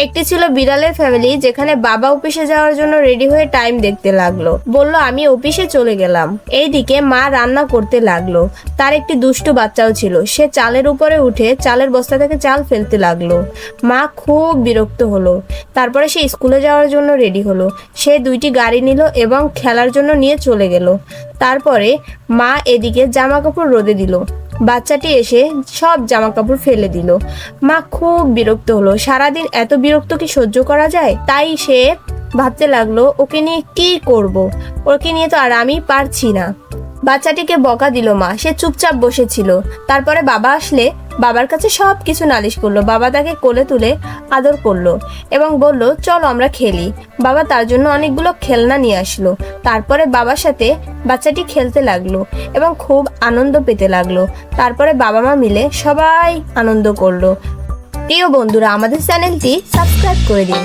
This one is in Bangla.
একটি ছিল বিড়ালের ফ্যামিলি, যেখানে বাবা অফিসে যাওয়ার জন্য রেডি হয়ে টাইম দেখতে লাগলো। বলল আমি অফিসে চলে গেলাম। এইদিকে মা রান্না করতে লাগলো। তার একটি দুষ্টু বাচ্চাও ছিল। সে চালের উপরে উঠে চালের বস্তা থেকে চাল ফেলতে লাগলো। মা খুব বিরক্ত হলো। তারপরে সে স্কুলে যাওয়ার জন্য রেডি হলো। সে 2টি গাড়ি নিল এবং খেলার জন্য নিয়ে চলে গেল। তারপরে মা এদিকে জামা কাপড় রোদে দিল। বাচ্চাটি এসে সব জামা কাপড় ফেলে দিল। মা খুব বিরক্ত হলো। সারাদিন এত বিরক্ত কি সহ্য করা যায়? তাই সে ভাবতে লাগলো, ওকে নিয়ে কি করব? ওকে নিয়ে তো আর আমি পারছি না। বাচ্চাটিকে বকা দিল মা। সে চুপচাপ বসেছিল। তারপরে বাবা আসলে বাবার কাছে সব কিছু নালিশ করলো। বাবা তাকে কোলে তুলে আদর করলো এবং বলল, চলো আমরা খেলি। বাবা তার জন্য অনেকগুলো খেলনা নিয়ে আসলো। তারপরে বাবার সাথে বাচ্চাটি খেলতে লাগলো এবং খুব আনন্দ পেতে লাগলো। তারপরে বাবা মা মিলে সবাই আনন্দ করলো। প্রিয় বন্ধুরা, আমাদের চ্যানেলটি সাবস্ক্রাইব করে দিন।